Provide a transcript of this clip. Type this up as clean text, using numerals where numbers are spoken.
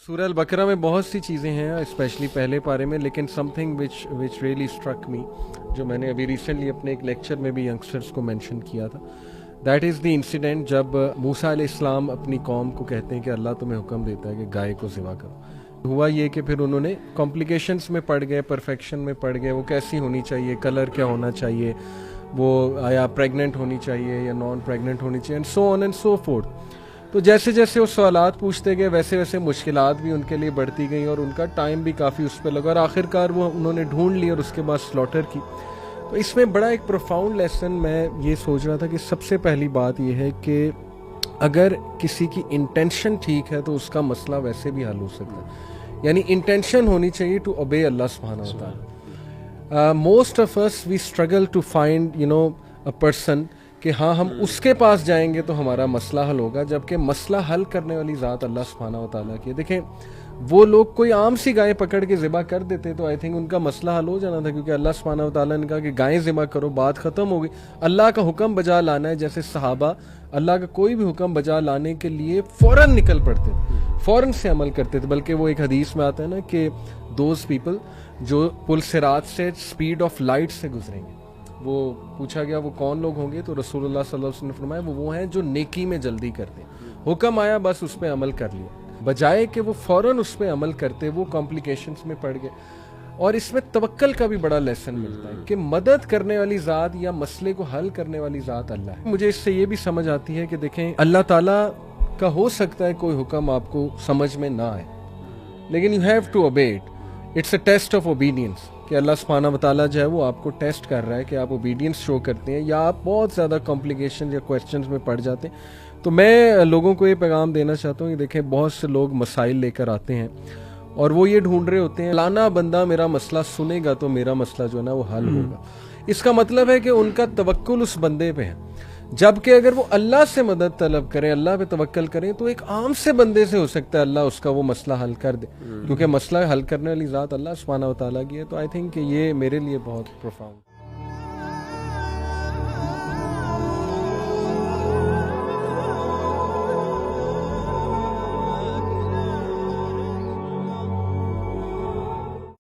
सूरह अल-बकरा में बहुत सी चीज़ें हैं, स्पेशली पहले पारे में, लेकिन something which really struck me, जो मैंने अभी रिसेंटली अपने एक लेक्चर में भी यंगस्टर्स को मेंशन किया था, दैट इज़ द इंसिडेंट जब मूसा अलैहिस्सलाम अपनी कौम को कहते हैं कि अल्लाह तुम्हें हुक्म देता है कि गाय को ज़िबा करो। हुआ ये कि फिर उन्होंने कॉम्प्लिकेशंस में पड़ गए, परफेक्शन में पड़ गए, वो कैसी होनी चाहिए, कलर क्या होना चाहिए, वो या प्रेग्नेंट होनी चाहिए या नॉन प्रेग्नेंट होनी चाहिए, and so on and so fourth. तो जैसे जैसे वो सवालात पूछते गए वैसे वैसे मुश्किलात भी उनके लिए बढ़ती गई और उनका टाइम भी काफ़ी उस पर लगा और आखिरकार वो उन्होंने ढूंढ ली और उसके बाद स्लॉटर की। तो इसमें बड़ा एक प्रोफाउंड लेसन मैं ये सोच रहा था कि सबसे पहली बात ये है कि अगर किसी की इंटेंशन ठीक है तो उसका मसला वैसे भी हल हो सकता है। यानी इंटेंशन होनी चाहिए टू ओबे अल्लाह सुब्हानहू व तआला। Most of us we struggle to find a person कि हाँ हम उसके पास जाएंगे तो हमारा मसला हल होगा, जबकि मसला हल करने वाली ज़ात अल्लाह सुब्हानहू व तआला की है। देखें, वो लोग कोई आम सी गाय पकड़ के ज़िबा कर देते तो आई थिंक उनका मसला हल हो जाना था, क्योंकि अल्लाह सुब्हानहू व तआला ने कहा कि गायें ज़िबा करो, बात ख़त्म हो गई। अल्लाह का हुक्म बजा लाना है, जैसे सहाबा अल्लाह का कोई भी हुक्म बजा लाने के लिए फ़ौरन निकल पड़ते थे, फ़ौरन से अमल करते थे। बल्कि वो एक हदीस में आता है ना कि दोज पीपल जो पुल सिरात से स्पीड ऑफ लाइट से गुजरेंगे, वो पूछा गया वो कौन लोग होंगे, तो रसूलुल्लाह सल्लल्लाहु अलैहि वसल्लम ने फरमाया वो हैं जो नेकी में जल्दी करते हैं। हुक्म आया बस उस पर अमल कर लिया, बजाय कि वो फ़ौरन उस पर अमल करते वो कॉम्प्लिकेशंस में पड़ गए। और इसमें तवक्कल का भी बड़ा लेसन मिलता है कि मदद करने वाली ज़ात या मसले को हल करने वाली ज़ात अल्लाह है। मुझे इससे ये भी समझ आती है कि देखें, अल्लाह ताला का हो सकता है कोई हुक्म आपको समझ में ना आए, लेकिन you have to obey it. It's a test of obedience कि अल्लाह सुब्हानहू व तआला जो है वो आपको टेस्ट कर रहा है कि आप ओबीडियंस शो करते हैं या आप बहुत ज़्यादा कॉम्प्लिकेशन या क्वेश्चंस में पड़ जाते हैं। तो मैं लोगों को ये पैगाम देना चाहता हूँ कि देखें, बहुत से लोग मसाइल लेकर आते हैं और वो ये ढूंढ रहे होते हैं फलाना बंदा मेरा मसला सुनेगा तो मेरा मसला जो है ना वो हल होगा। इसका मतलब है कि उनका तवक्कुल उस बंदे पे है, जबकि अगर वो अल्लाह से मदद तलब करें, अल्लाह पे तवक्कल करें, तो एक आम से बंदे से हो सकता है अल्लाह उसका वो मसला हल कर दे, क्योंकि मसला हल करने वाली ज़ात अल्लाह सुब्हानहू व तआला की है। तो आई थिंक कि ये मेरे लिए बहुत प्रोफाउंड